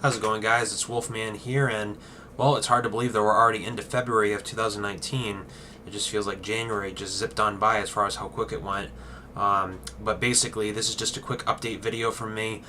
How's it going, guys? It's Wolfman here, and well, it's hard to believe that we're already into February of 2019. It just feels like January just zipped on by as far as how quick it went. But basically, this is just a quick update video from me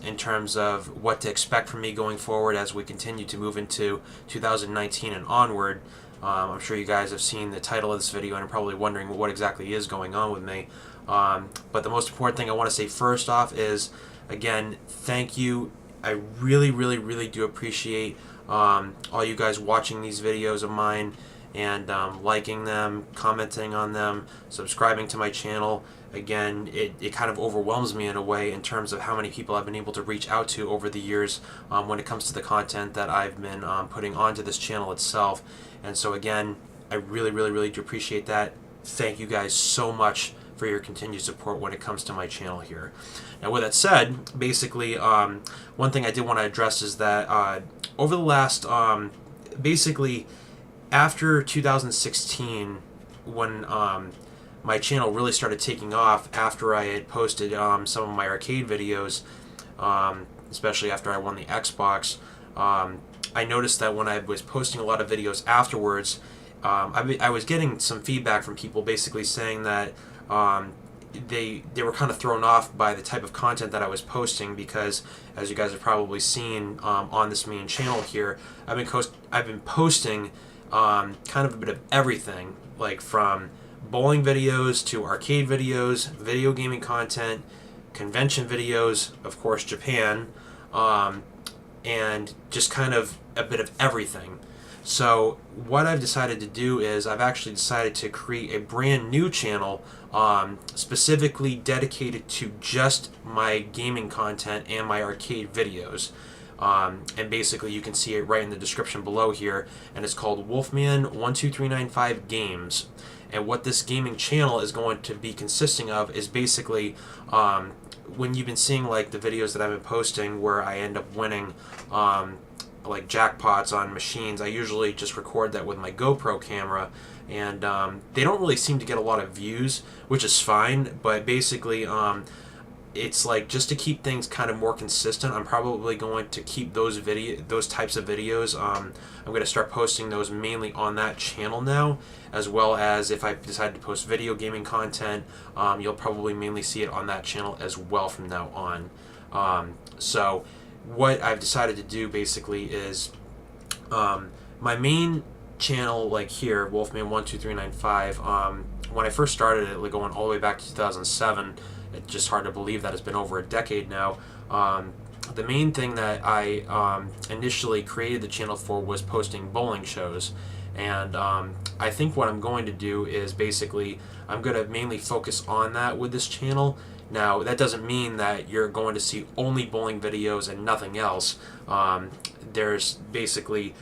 in terms of what to expect from me going forward as we continue to move into 2019 and onward. I'm sure you guys have seen the title of this video and are probably wondering what exactly is going on with me. But the most important thing I want to say first off is, again, thank you. I really do appreciate all you guys watching these videos of mine and liking them, commenting on them, subscribing to my channel. Again, it kind of overwhelms me in a way in terms of how many people I've been able to reach out to over the years when it comes to the content that I've been putting onto this channel itself. And so again, I really do appreciate that. Thank you guys so much for your continued support when it comes to my channel here. Now, with that said, basically, one thing I did want to address is that over the last, basically, after 2016, when my channel really started taking off, after I had posted some of my arcade videos, especially after I won the Xbox, I noticed that when I was posting a lot of videos afterwards, I was getting some feedback from people basically saying that they were kind of thrown off by the type of content that I was posting because, as you guys have probably seen on this main channel here, I've been posting kind of a bit of everything, like from bowling videos to arcade videos, video gaming content, convention videos, of course Japan, and just kind of a bit of everything. So what I've decided to do is I've actually decided to create a brand new channel specifically dedicated to just my gaming content and my arcade videos. And basically you can see it right in the description below here, and it's called Wolfman12395 Games. And what this gaming channel is going to be consisting of is basically when you've been seeing like the videos that I've been posting where I end up winning like jackpots on machines, I usually just record that with my GoPro camera, and they don't really seem to get a lot of views, which is fine, but basically it's like, just to keep things kind of more consistent, I'm probably going to keep those types of videos. I'm going to start posting those mainly on that channel now, as well as if I decide to post video gaming content, you'll probably mainly see it on that channel as well from now on. So what I've decided to do basically is my main channel, like here, Wolfman12395, when I first started it, like going all the way back to 2007, it's just hard to believe that it's been over a decade now. The main thing that I initially created the channel for was posting bowling shows, and I think what I'm going to do is basically I'm going to mainly focus on that with this channel. Now, that doesn't mean that you're going to see only bowling videos and nothing else. There's basically,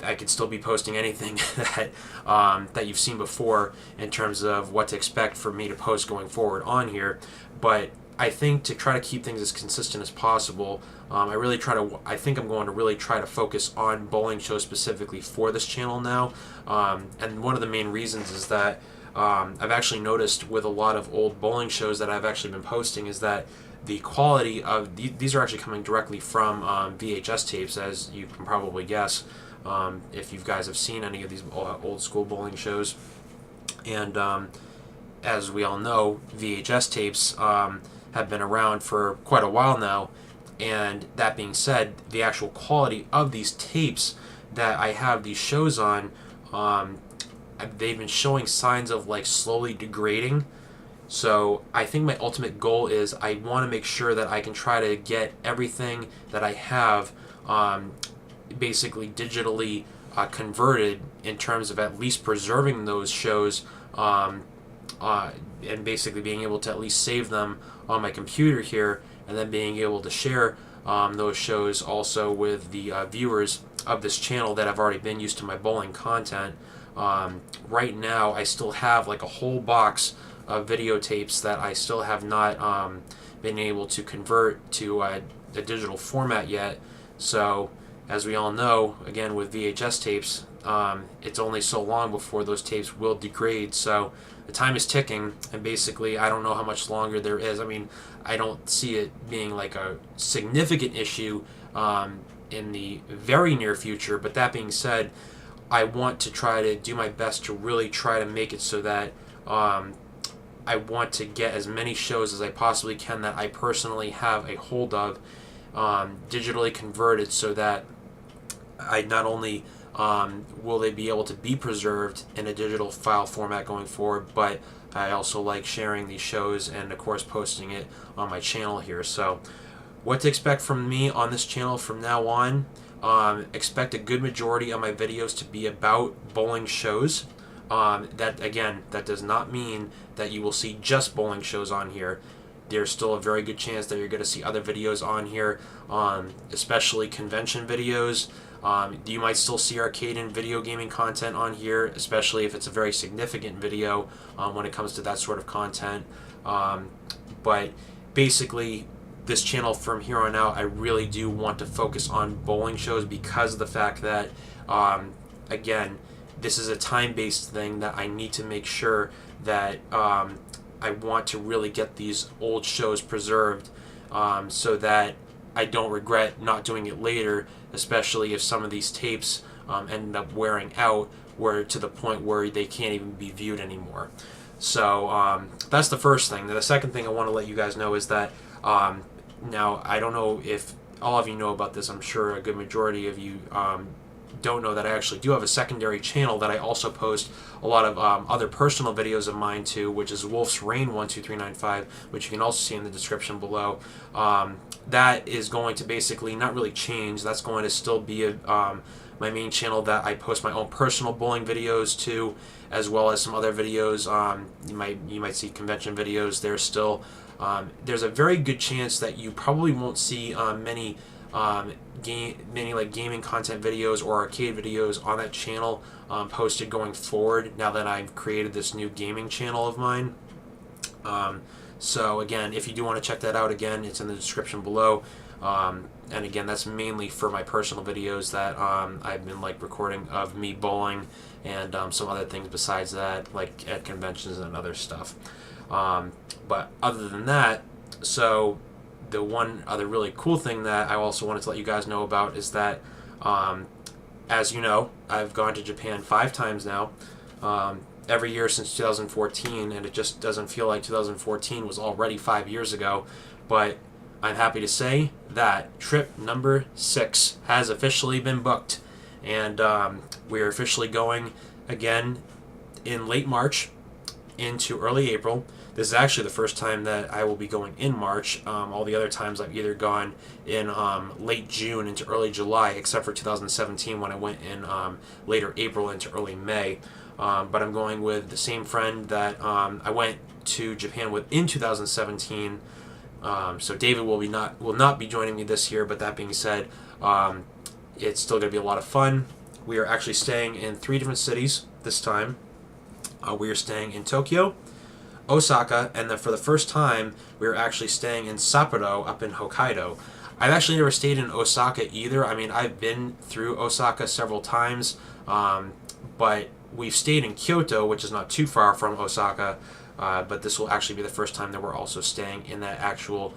I could still be posting anything that you've seen before in terms of what to expect for me to post going forward on here. But I think to try to keep things as consistent as possible, I think I'm going to really try to focus on bowling shows specifically for this channel now. And one of the main reasons is that I've actually noticed with a lot of old bowling shows that I've actually been posting is that the quality of these are actually coming directly from VHS tapes, as you can probably guess if you guys have seen any of these old school bowling shows. And as we all know, VHS tapes have been around for quite a while now, and that being said, the actual quality of these tapes that I have these shows on, they've been showing signs of like slowly degrading. So I think my ultimate goal is I want to make sure that I can try to get everything that I have basically digitally converted in terms of at least preserving those shows and basically being able to at least save them on my computer here, and then being able to share those shows also with the viewers of this channel that have already been used to my bowling content. Right now I still have like a whole box of videotapes that I still have not been able to convert to a digital format yet. So as we all know, again with VHS tapes, it's only so long before those tapes will degrade. So the time is ticking, and basically I don't know how much longer there is. I mean, I don't see it being like a significant issue in the very near future. But that being said, I want to try to do my best to really try to make it so that I want to get as many shows as I possibly can that I personally have a hold of digitally converted, so that I not only will they be able to be preserved in a digital file format going forward, but I also like sharing these shows and of course posting it on my channel here. So what to expect from me on this channel from now on: expect a good majority of my videos to be about bowling shows. That does not mean that you will see just bowling shows on here. There's still a very good chance that you're going to see other videos on here, especially convention videos. You might still see arcade and video gaming content on here, especially if it's a very significant video when it comes to that sort of content. But basically, this channel from here on out, I really do want to focus on bowling shows because of the fact that, again, this is a time-based thing that I need to make sure that I want to really get these old shows preserved, so that I don't regret not doing it later, especially if some of these tapes end up wearing out, where to the point where they can't even be viewed anymore. So that's the first thing. Then the second thing I want to let you guys know is that now, I don't know if all of you know about this. I'm sure a good majority of you don't know that I actually do have a secondary channel that I also post a lot of other personal videos of mine to, which is Wolf's Reign 12395, which you can also see in the description below. That is going to basically not really change. That's going to still be my main channel that I post my own personal bowling videos to, as well as some other videos. You might see convention videos. There's a very good chance that you probably won't see many gaming content videos or arcade videos on that channel posted going forward, now that I've created this new gaming channel of mine. So again, if you do want to check that out, again, it's in the description below. And again, that's mainly for my personal videos that I've been recording of me bowling, and some other things besides that, like at conventions and other stuff. But other than that, so the one other really cool thing that I also wanted to let you guys know about is that, as you know, I've gone to Japan 5 times now, every year since 2014, and it just doesn't feel like 2014 was already 5 years ago. But I'm happy to say that trip number 6 has officially been booked, and we're officially going again in late March into early April. This is actually the first time that I will be going in March. All the other times I've either gone in late June into early July, except for 2017 when I went in later April into early May. But I'm going with the same friend that I went to Japan with in 2017. So David will not be joining me this year. But that being said, it's still going to be a lot of fun. We are actually staying in 3 different cities this time. We are staying in Tokyo, Osaka, and then for the first time, we are actually staying in Sapporo up in Hokkaido. I've actually never stayed in Osaka either. I mean, I've been through Osaka several times, but we've stayed in Kyoto, which is not too far from Osaka, but this will actually be the first time that we're also staying in that actual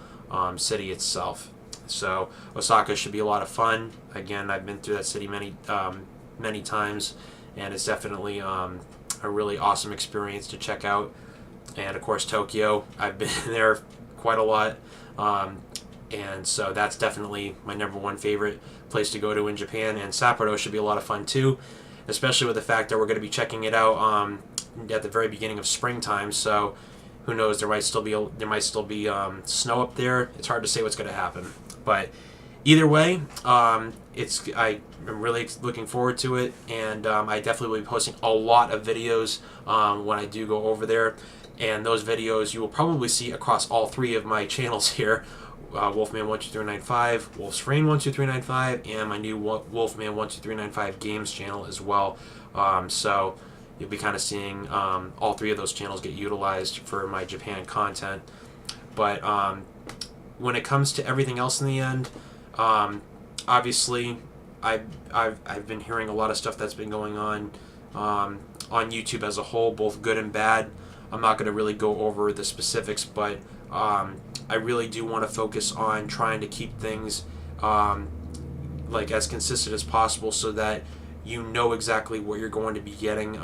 city itself. So Osaka should be a lot of fun. Again, I've been through that city many times, and it's definitely a really awesome experience to check out. And of course, Tokyo, I've been there quite a lot, and so that's definitely my number 1 favorite place to go to in Japan. And Sapporo should be a lot of fun too, especially with the fact that we're going to be checking it out at the very beginning of springtime. So who knows, there might still be snow up there. It's hard to say what's going to happen, but either way, I'm really looking forward to it, and I definitely will be posting a lot of videos when I do go over there. And those videos you will probably see across all 3 of my channels here: Wolfman 12395, Wolf's Reign 12395, and my new Wolfman 12395 Games channel as well. So you'll be kind of seeing all 3 of those channels get utilized for my Japan content. But when it comes to everything else in the end, obviously I've been hearing a lot of stuff that's been going on YouTube as a whole, both good and bad. I'm not going to really go over the specifics, but I really do want to focus on trying to keep things like as consistent as possible, so that you know exactly what you're going to be getting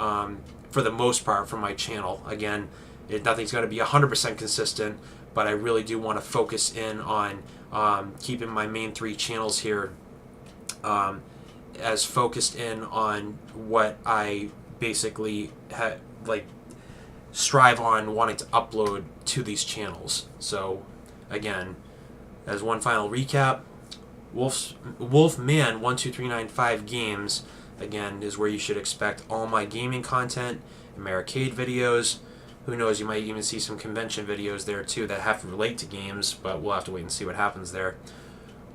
for the most part from my channel. Again, nothing's going to be 100% consistent, but I really do want to focus in on keeping my main 3 channels here as focused in on what I basically strive on wanting to upload to these channels. So again, as one final recap, Wolfman12395 Games, again, is where you should expect all my gaming content and my arcade videos. Who knows, you might even see some convention videos there too that have to relate to games, but we'll have to wait and see what happens there.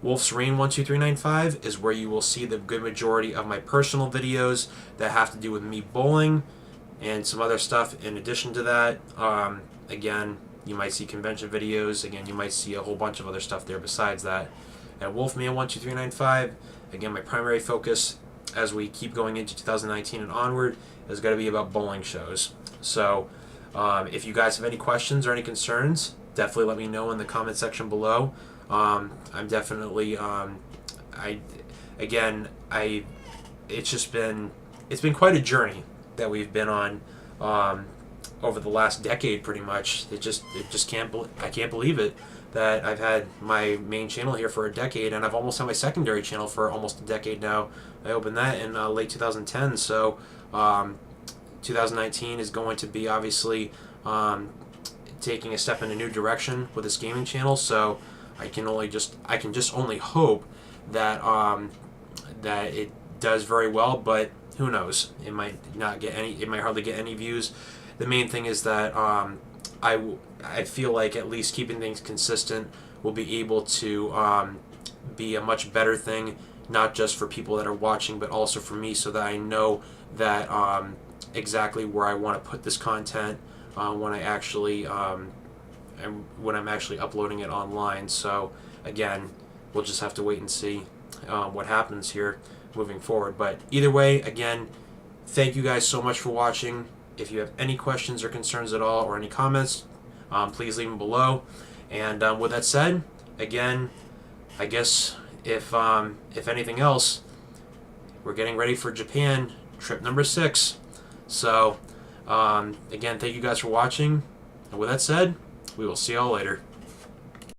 Wolf's Reign 12395 is where you will see the good majority of my personal videos that have to do with me bowling and some other stuff in addition to that. Again, you might see convention videos. Again, you might see a whole bunch of other stuff there besides that. At Wolfman12395, again, my primary focus as we keep going into 2019 and onward is going to be about bowling shows. So if you guys have any questions or any concerns, definitely let me know in the comment section below. I'm definitely it's been quite a journey that we've been on over the last decade, pretty much. I can't believe it that I've had my main channel here for a decade, and I've almost had my secondary channel for almost a decade now. I opened that in late 2010, so 2019 is going to be obviously taking a step in a new direction with this gaming channel. So I can just only hope that that it does very well, but who knows? It might not get any. It might hardly get any views. The main thing is that I feel like at least keeping things consistent will be able to be a much better thing, not just for people that are watching, but also for me, so that I know that exactly where I want to put this content when I'm actually uploading it online. So again, we'll just have to wait and see what happens here moving forward. But either way, again, thank you guys so much for watching. If you have any questions or concerns at all, or any comments, please leave them below. And with that said, again, I guess if anything else, we're getting ready for Japan trip number 6. So again, thank you guys for watching. And with that said, we will see y'all later.